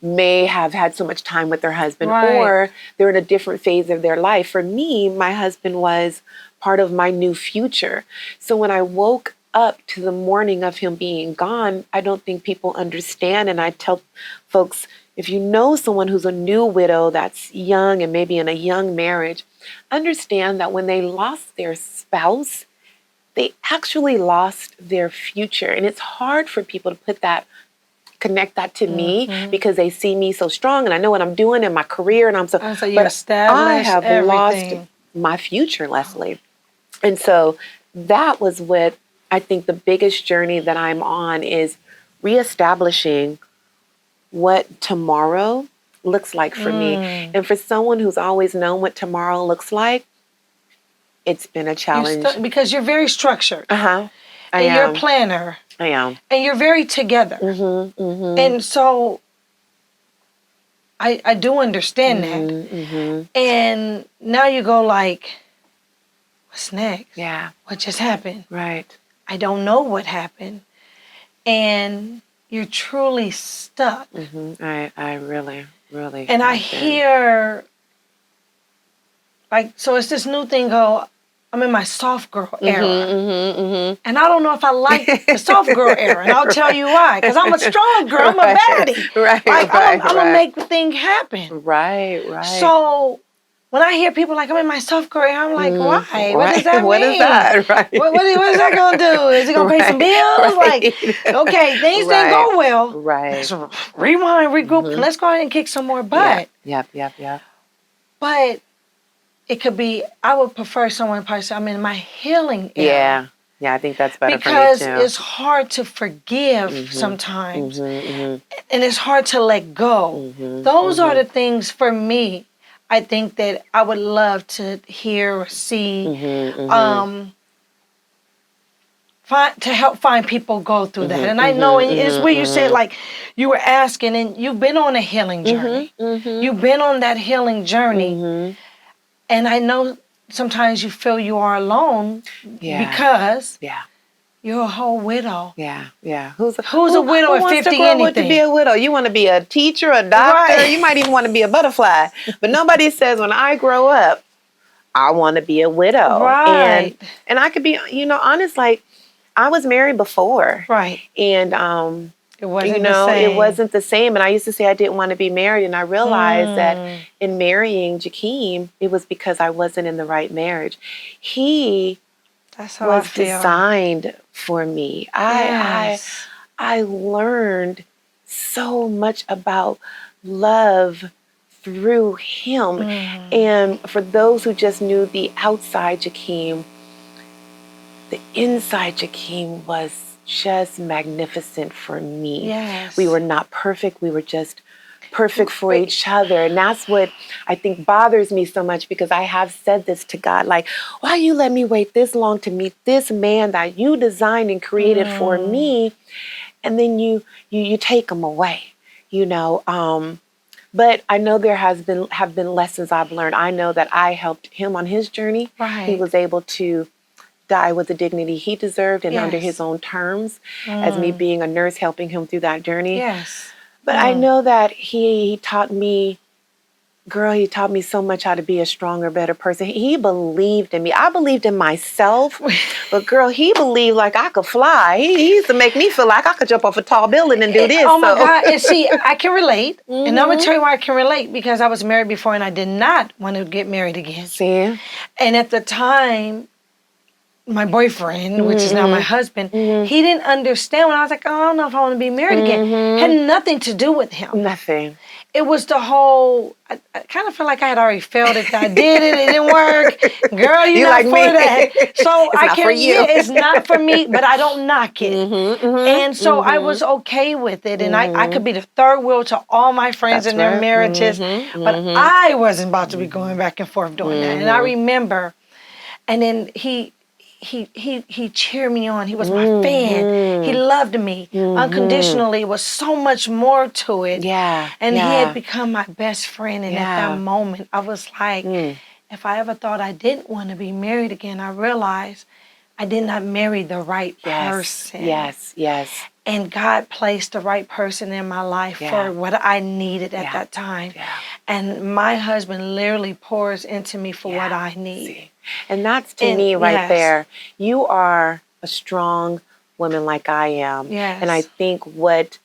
may have had so much time with their husband, or they're in a different phase of their life. For me, my husband was part of my new future. So when I woke up to the morning of him being gone, I don't think people understand. And I tell folks, if you know someone who's a new widow that's young and maybe in a young marriage, understand that when they lost their spouse, they actually lost their future. And it's hard for people to connect that to me because they see me so strong and I know what I'm doing in my career and so you established I have everything. lost my future, Leslie. And so that was what I think the biggest journey that I'm on is reestablishing what tomorrow looks like for me. And for someone who's always known what tomorrow looks like, it's been a challenge. Because you're very structured. I am. You're a planner. I am. And you're very together. And so I do understand that. And now you go like, what's next? Yeah. What just happened? Right. I don't know what happened. And you're truly stuck. I really. And I hear, so it's this new thing I'm in my soft girl era. And I don't know if I like the soft girl era. And I'll tell you why. Because I'm a strong girl. I'm a baddie. I'm going to make the thing happen. Right. So when I hear people like, I'm in my soft girl era, I'm like, why? What does that mean? What is that? Right. What is that going to do? Is it going to pay some bills? Like, okay, things didn't go well. Right. So rewind, regroup, and let's go ahead and kick some more butt. Yep. But it could be, I would prefer someone to probably say, I'm in my healing era. Yeah, I think that's better because for me too. it's hard to forgive sometimes. And it's hard to let go. Those are the things for me, I think that I would love to hear or see. To help find people go through that. And I know it's where you said, like, you were asking, and you've been on a healing journey. You've been on that healing journey. And I know sometimes you feel you are alone because you're a whole widow. Yeah. Who's a widow at 50 anything? To be a widow? You want to be a teacher, a doctor, you might even want to be a butterfly. But nobody says when I grow up, I want to be a widow. Right. And I could be, honest, like, I was married before. Right. And it wasn't the same. It wasn't the same. And I used to say I didn't want to be married. And I realized that in marrying Jakeem, it was because I wasn't in the right marriage. He was designed for me. I learned so much about love through him. And for those who just knew the outside Jakeem, the inside Jakeem was just magnificent for me. Yes. We were not perfect. We were just perfect for each other. And that's what I think bothers me so much, because I have said this to God, like, why you let me wait this long to meet this man that you designed and created for me, and then you take him away, you know? But I know there have been lessons I've learned. I know that I helped him on his journey. Right. He was able to die with the dignity he deserved and under his own terms, as me being a nurse helping him through that journey. Yes. But I know that he taught me, girl, he taught me so much how to be a stronger, better person. He believed in me. I believed in myself, but girl, he believed like I could fly. He used to make me feel like I could jump off a tall building and do this. Oh my God. And see, I can relate. And I'm going to tell you why I can relate, because I was married before and I did not want to get married again. See? And at the time, my boyfriend, which is now my husband, he didn't understand when I was like, oh, I don't know if I want to be married again. Had nothing to do with him. Nothing. It was the whole, I kind of feel like I had already failed it. I did it. It didn't work. Girl, you're not like for me. That. So it's not for you. Yeah, it's not for me, but I don't knock it. And so I was okay with it. And I could be the third wheel to all my friends in their marriages. But I wasn't about to be going back and forth doing that. And I remember, and then he cheered me on. He was my fan. He loved me unconditionally. It was so much more to it. Yeah. And he had become my best friend. And at that moment, I was like, if I ever thought I didn't want to be married again, I realized I did not marry the right person. Yes. And God placed the right person in my life for what I needed at that time. Yeah. And my husband literally pours into me for what I need. See. And that's to me right there. You are a strong woman like I am. Yes. And I think what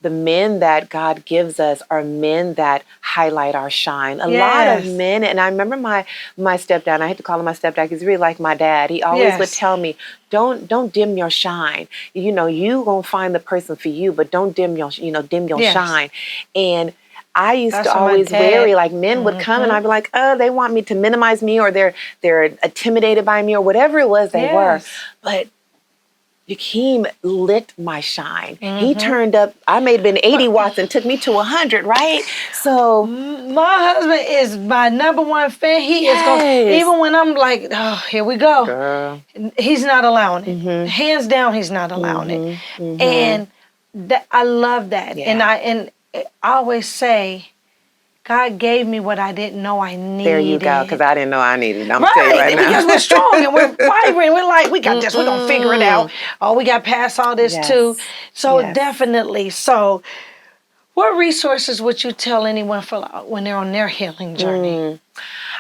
the men that God gives us are men that highlight our shine. A lot of men, and I remember my stepdad, I hate to call him my stepdad, he's really like my dad. He always would tell me, don't dim your shine. You know, you gonna find the person for you, but don't dim your shine. And I used to always worry, like men would come and I'd be like, oh, they want me to minimize me, or they're intimidated by me, or whatever it was they were. But Jakeem lit my shine. He turned up, I may have been 80 watts and took me to 100, right? So my husband is my number one fan. He is going, even when I'm like, oh, here we go. Girl. He's not allowing it. Hands down, he's not allowing it. And I love that. And I always say, God gave me what I didn't know I needed. There you go, because I didn't know I needed it. I'm telling you right now. Because we're strong and we're vibrant. We're like, we got this. We're going to figure it out. Oh, we got past all this too. So definitely. So what resources would you tell anyone for when they're on their healing journey?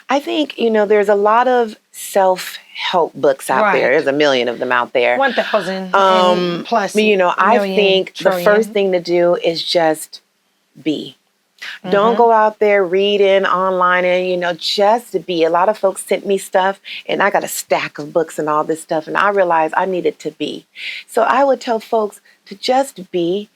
I think, there's a lot of self-help books out there. There's a million of them out there. 1,000 plus. I think the first thing to do is just be. Don't go out there reading online and, just be. A lot of folks sent me stuff and I got a stack of books and all this stuff, and I realized I needed to be. So I would tell folks to just be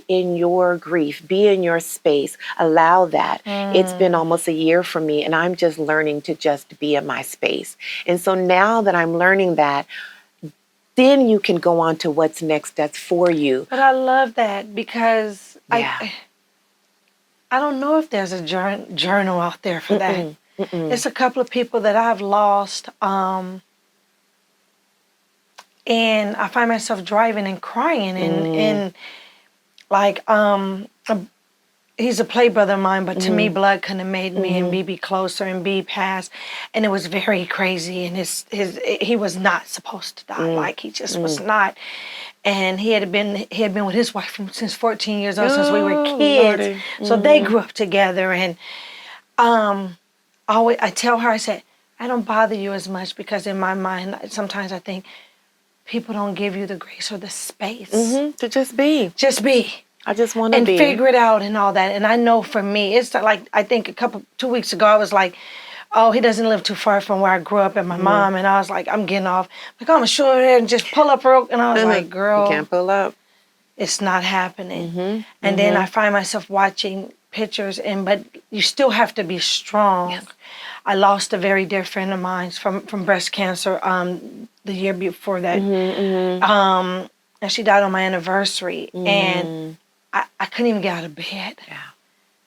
in your grief, be in your space, allow that. It's been almost a year for me and I'm just learning to just be in my space. And so now that I'm learning that, then you can go on to what's next that's for you. But I love that because I don't know if there's a journal out there for that. It's a couple of people that I've lost, and I find myself driving and crying, and like he's a play brother of mine, but to me, blood couldn't have made me and BB closer and B passed, and it was very crazy. And he was not supposed to die, like he just was not. And he had been with his wife since 14 years old, since we were kids. So they grew up together. And I tell her, I said, I don't bother you as much because in my mind, sometimes I think people don't give you the grace or the space to just be. Just be. I just want to be. And figure it out and all that. And I know for me, it's like, I think 2 weeks ago, I was like, oh, he doesn't live too far from where I grew up and my mom. And I was like, I'm getting off. Like, I'm sure there and just pull up real. And I was like, girl. You can't pull up. It's not happening. And then I find myself watching pictures, but you still have to be strong. Yes. I lost a very dear friend of mine from breast cancer the year before that. And she died on my anniversary. And I couldn't even get out of bed. Yeah.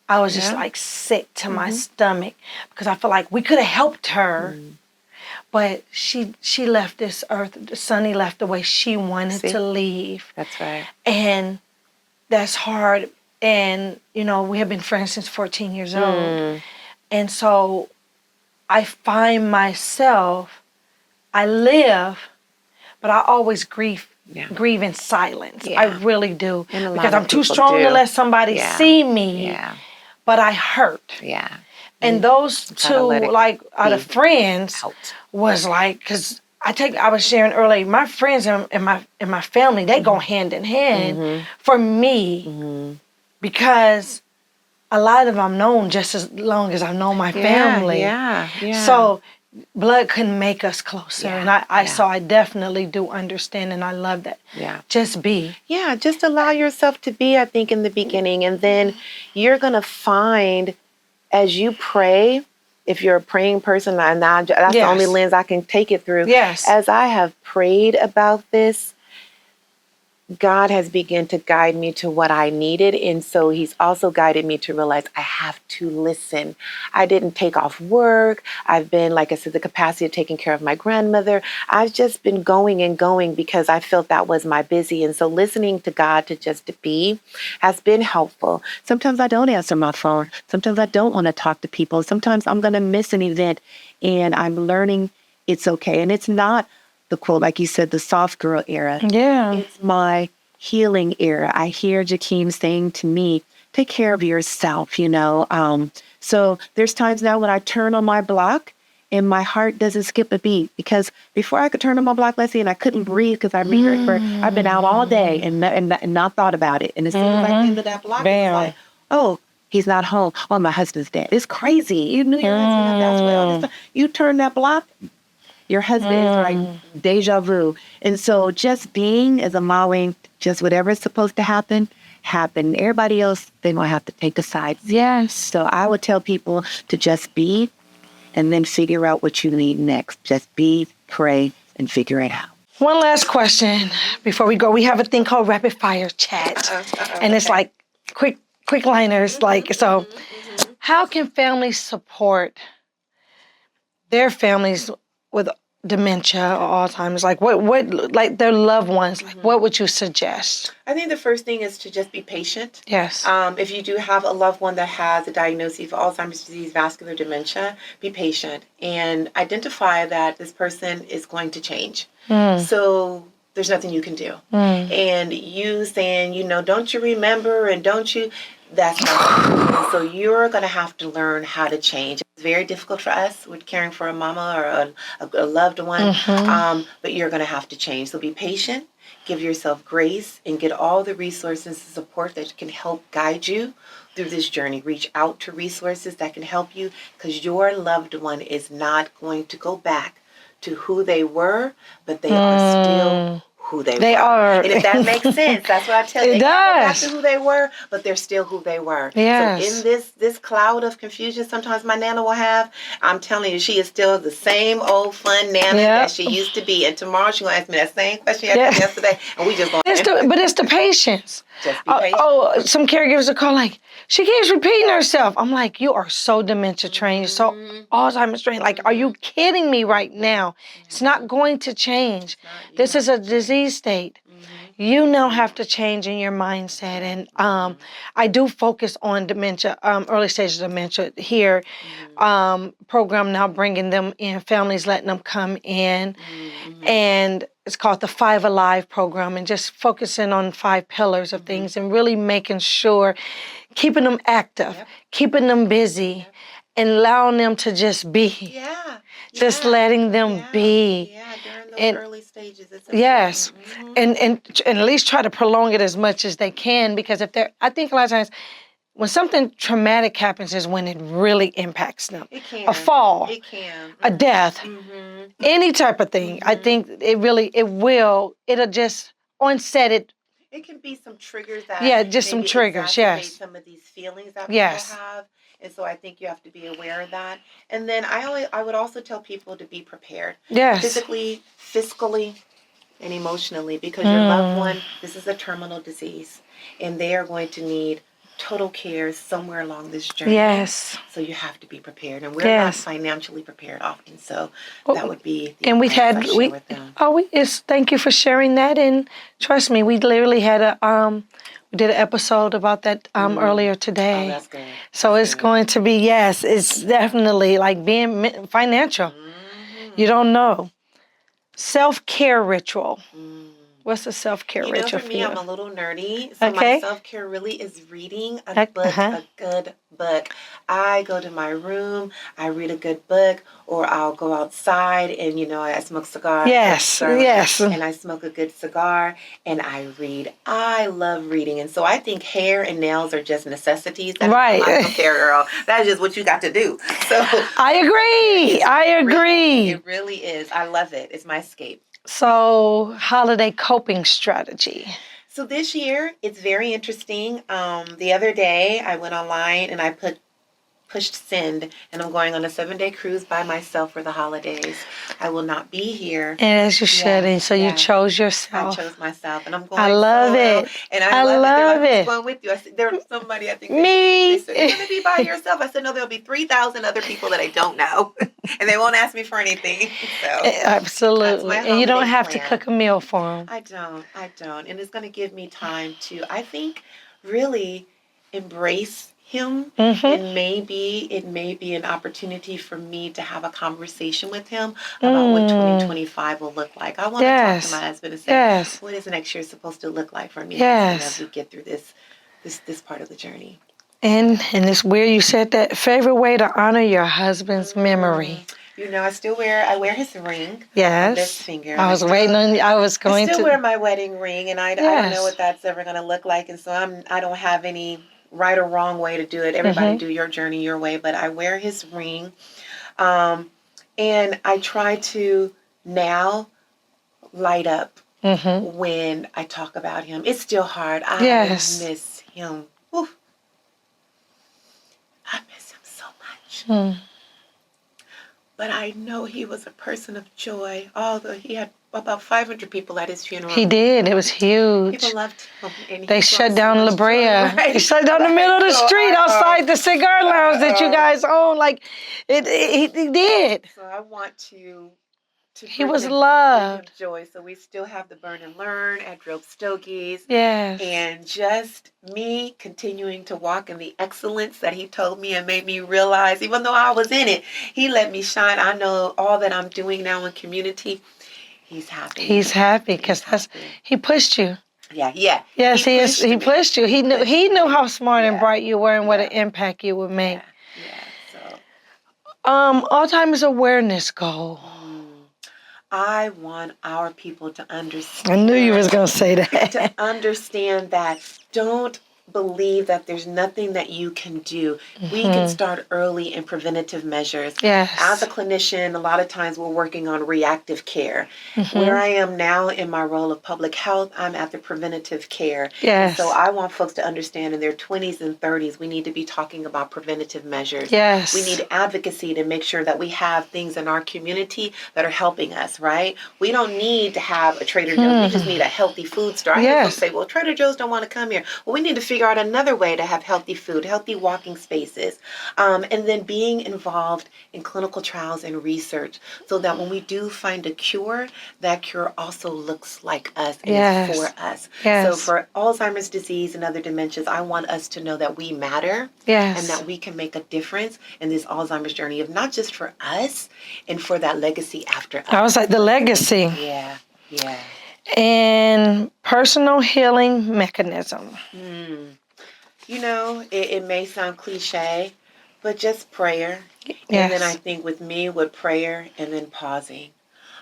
I was just like sick to my stomach because I felt like we could have helped her, but she left this earth. Sonny left the way she wanted to leave. That's right. And that's hard. And, you know, we have been friends since 14 years old. And so I find myself, I live, but I always grieve in silence. I really do. Because I'm too strong to let somebody see me. Yeah. But I hurt. Yeah. And those two, like, out of friends, was like, because I was sharing earlier, my friends and my family, they go hand in hand for me because a lot of them I've known just as long as I've known my family. Yeah. So blood couldn't make us closer. And so I definitely do understand, and I love that. Yeah. Just be. Yeah, just allow yourself to be, I think, in the beginning. And then you're going to find, as you pray, if you're a praying person, and that's the only lens I can take it through. Yes. As I have prayed about this, God has begun to guide me to what I needed. And so he's also guided me to realize I have to listen. I didn't take off work. I've been, like I said, the capacity of taking care of my grandmother. I've just been going and going because I felt that was my busy. And so listening to God to just be has been helpful. Sometimes I don't answer my phone. Sometimes I don't want to talk to people. Sometimes I'm going to miss an event, and I'm learning it's okay. And it's not the quote, like you said, the soft girl era. Yeah. It's my healing era. I hear Jakeem saying to me, take care of yourself, you know. So there's times now when I turn on my block and my heart doesn't skip a beat, because before I could turn on my block, let's see, and I couldn't breathe because I've been out all day and not thought about it. And as soon as I came to that block, it was like, oh, he's not home. Oh, my husband's dead. It's crazy. You knew your husband passed away all this time. You turn that block, your husband is like deja vu. And so just being is allowing just whatever is supposed to happen. Everybody else, they might have to take a side. Yes. So I would tell people to just be and then figure out what you need next. Just be, pray, and figure it out. One last question before we go. We have a thing called rapid fire chat. And it's like quick liners. Like, so how can families support their families with dementia or Alzheimer's? Like what like their loved ones, like what would you suggest? I think the first thing is to just be patient. Yes. If you do have a loved one that has a diagnosis of Alzheimer's disease, vascular dementia, be patient and identify that this person is going to change. So there's nothing you can do. And you saying, you know, don't you remember and don't you, that's not. So you're going to have to learn how to change. It's very difficult for us with caring for a mama or a loved one, but you're going to have to change. So be patient, give yourself grace, and get all the resources and support that can help guide you through this journey. Reach out to resources that can help you, because your loved one is not going to go back to who they were, but they are still who they were. And if that makes sense, that's what I tell you. They can't go back to who they were, but they're still who they were. Yes. So in this cloud of confusion sometimes my Nana will have, I'm telling you, she is still the same old fun Nana that she used to be. And tomorrow she's going to ask me that same question you asked me yesterday, and we just going to... But it's the patience. Just be patient. Some caregivers are calling like, she keeps repeating herself. I'm like, you are so dementia trained, you're so Alzheimer's trained. Like, are you kidding me right now? It's not going to change. This is a disease state. You now have to change in your mindset. And I do focus on dementia, early stages of dementia here. Program now bringing them in, families letting them come in. And it's called the 5 Alive program, and just focusing on 5 pillars of things and really making sure, keeping them active, keeping them busy, and allowing them to just be. Just letting them be. During those early stages. It's yes. And at least try to prolong it as much as they can, because I think a lot of times when something traumatic happens is when it really impacts them. It can. A fall. It can. A death. Any type of thing. I think it'll just onset it. It can be some triggers that just some triggers, yes. Some of these feelings that people have. And so I think you have to be aware of that. And then I would also tell people to be prepared. Yes. Physically, fiscally, and emotionally, because your loved one, this is a terminal disease, and they are going to need total care somewhere along this journey. Yes. So you have to be prepared, and we're not financially prepared often. So that would be the and we've had I share with them. Thank you for sharing that, and trust me, we literally had we did an episode about that earlier today. Oh, that's good. So it's going to be it's definitely like being financial. You don't know. Self-care ritual. What's a self-care ritual for me, I'm a little nerdy. So my self-care really is reading a book, a good book. I go to my room, I read a good book, or I'll go outside and, I smoke cigars. Yes. And I smoke a good cigar and I read. I love reading. And so I think hair and nails are just necessities. Right. I don't care, girl. That's just what you got to do. So I agree. It really is. I love it. It's my escape. So, holiday coping strategy. So this year, it's very interesting. The other day, I went online and I pushed send, and I'm going on a 7-day cruise by myself for the holidays. I will not be here. And as you should, and so you chose yourself. I chose myself, and I'm going. I love it. And I love it. They're like, going with you. I said, there was somebody, I think. Me. They said, you're going to be by yourself. I said, no, there'll be 3,000 other people that I don't know, and they won't ask me for anything. So absolutely. And you don't have to cook a meal for them. I don't. And it's going to give me time to, I think, really embrace him, and maybe it may be an opportunity for me to have a conversation with him about what 2025 will look like. I want to talk to my husband and say, what is next year supposed to look like for me as we get through this part of the journey. And it's weird you said that. Favorite way to honor your husband's memory. I wear his ring. Yes. On this finger. I was waiting on. I still wear my wedding ring, and I don't know what that's ever going to look like, and so I don't have any right or wrong way to do it. Everybody do your journey your way, but I wear his ring, and I try to now light up when I talk about him. It's still hard. I miss him. Oof. I miss him so much. But I know he was a person of joy. Although he had about 500 people at his funeral. He did. It was huge. People loved him. And they shut down La Brea. Right. They shut down the middle of the street outside the cigar lounge that you guys own. Like, he did. So I want to he was loved. Joy. So we still have the Burn and Learn at Drope Stogies. Yes. And just me continuing to walk in the excellence that he told me and made me realize, even though I was in it, he let me shine. I know all that I'm doing now in community. He's happy. He's happy because he pushed you. Yeah. Yes, he pushed you. He knew how smart and bright you were and what an impact you would make. So Alzheimer's awareness goal. I want our people to understand. I knew you was going to say that. To understand that don't believe that there's nothing that you can do. We can start early in preventative measures. Yes. As a clinician, a lot of times we're working on reactive care. Where I am now in my role of public health, I'm at the preventative care. Yes. And so I want folks to understand in their 20s and 30s, we need to be talking about preventative measures. Yes. We need advocacy to make sure that we have things in our community that are helping us, right? We don't need to have a Trader Joe's. We just need a healthy food store. I hear folks say, well, Trader Joe's don't want to come here. Well, we need to figure out another way to have healthy food, healthy walking spaces, and then being involved in clinical trials and research so that when we do find a cure, that cure also looks like us and is for us. Yes. So for Alzheimer's disease and other dementias, I want us to know that we matter and that we can make a difference in this Alzheimer's journey of not just for us and for that legacy after us. I was like, the legacy. Yeah. And personal healing mechanism. It may sound cliche, but just prayer. Yes. And then I think with me, with prayer and then pausing.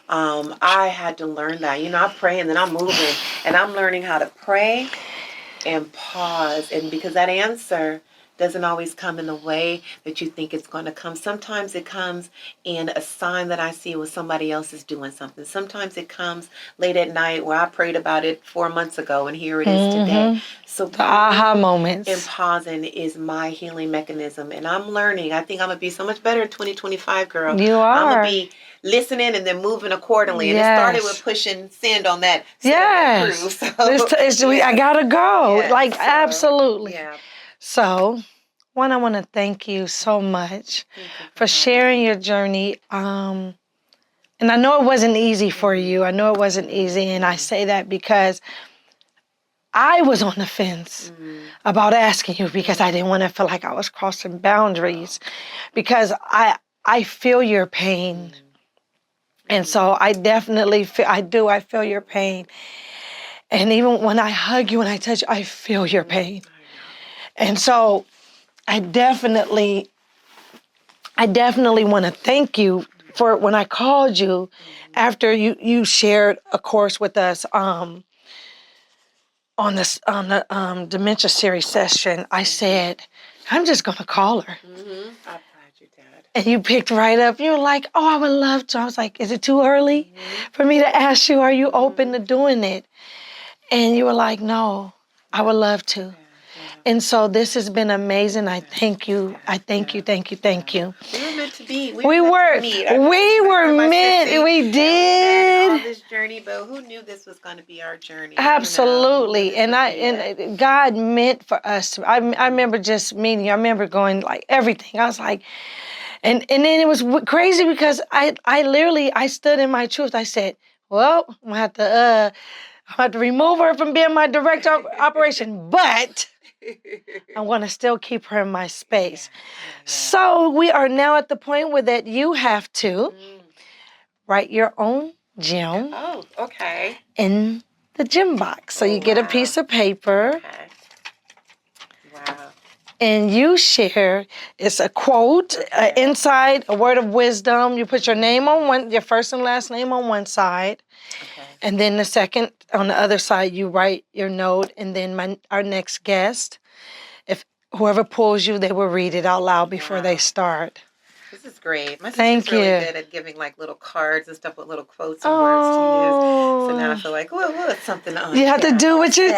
I had to learn that. I pray and then I'm moving. And I'm learning how to pray and pause. And because that answer doesn't always come in the way that you think it's going to come. Sometimes it comes in a sign that I see when somebody else is doing something. Sometimes it comes late at night where I prayed about it 4 months ago and here it is today. So the aha moments. And pausing is my healing mechanism. And I'm learning. I think I'm going to be so much better in 2025, girl. You are. I'm going to be listening and then moving accordingly. And it started with pushing send on that. Yes. So, I got to go. Absolutely. Yeah. So, one, I want to thank you so much for sharing your journey. And I know it wasn't easy for you. I know it wasn't easy. And I say that because I was on the fence about asking you because I didn't want to feel like I was crossing boundaries because I feel your pain. And so I definitely feel, I feel your pain. And even when I hug you and I touch you, I feel your pain. And so I definitely want to thank you for when I called you after you shared a course with us on the dementia series session. I said, I'm just going to call her. I'm glad you did. And you picked right up. You were like, oh, I would love to. I was like, is it too early for me to ask you, are you open to doing it? And you were like, no, I would love to. And so this has been amazing. I thank you. I thank you. Thank you. Thank you. We were meant to be. We were meant. We did. On this journey, but who knew this was going to be our journey? Absolutely. And God meant for us to. I remember just meeting you. I remember going like everything. I was like, and then it was crazy because I stood in my truth. I said, well, I'm gonna have to remove her from being my director of operation, but I want to still keep her in my space. So we are now at the point where that you have to write your own gym. Oh, okay. In the gym box. So you get a piece of paper. Okay. Wow. And you share, it's a quote, inside, a word of wisdom. You put your name on one, your first and last name on one side. Okay. And then the second, on the other side, you write your note. And then our next guest, if whoever pulls you, they will read it out loud before they start. This is great. My sister's really good at giving like little cards and stuff with little quotes and words to use. So now I feel like, well, it's something on. You have to do what you,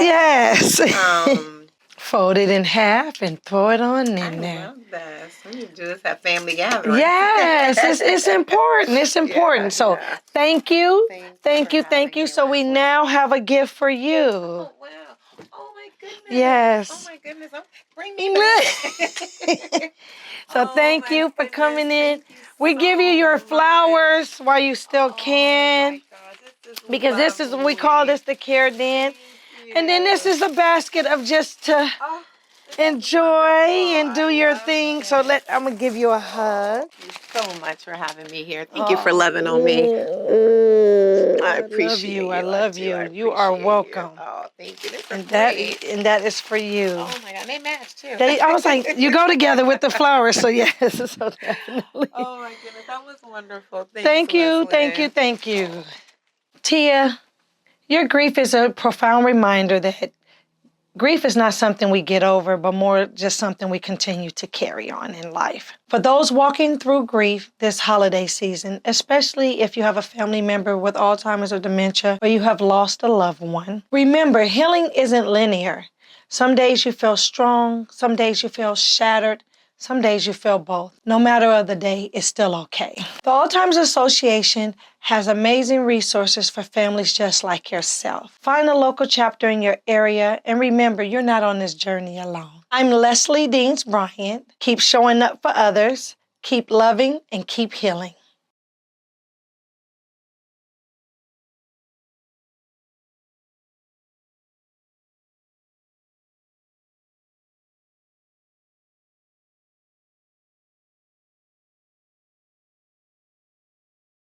fold it in half and throw it on in there. I love that. So you do this at family gathering. Yes, it's important. It's important. So thank you. Thank you. So we now have a gift for you. Oh, wow. Oh, my goodness. Yes. Oh, my goodness. Bring me back. So thank you for coming in. We give you your flowers while you still can. Because this is, we call this the care den. And then this is a basket of just to enjoy and do your thing. So I'm going to give you a hug. Thank you so much for having me here. Thank you for loving on me. I appreciate you. I love you. You are welcome. Oh, thank you. And that is for you. Oh my God, they match too. I was like, you go together with the flowers, so yes, so definitely. Oh my goodness, that was wonderful. Thank you. Tia, your grief is a profound reminder that grief is not something we get over, but more just something we continue to carry on in life. For those walking through grief this holiday season, especially if you have a family member with Alzheimer's or dementia, or you have lost a loved one, remember, healing isn't linear. Some days you feel strong, some days you feel shattered, some days you feel both. No matter of the day, it's still okay. The Alzheimer's Association has amazing resources for families just like yourself. Find a local chapter in your area and remember, you're not on this journey alone. I'm Leslie Deans Bryant. Keep showing up for others, keep loving, and keep healing.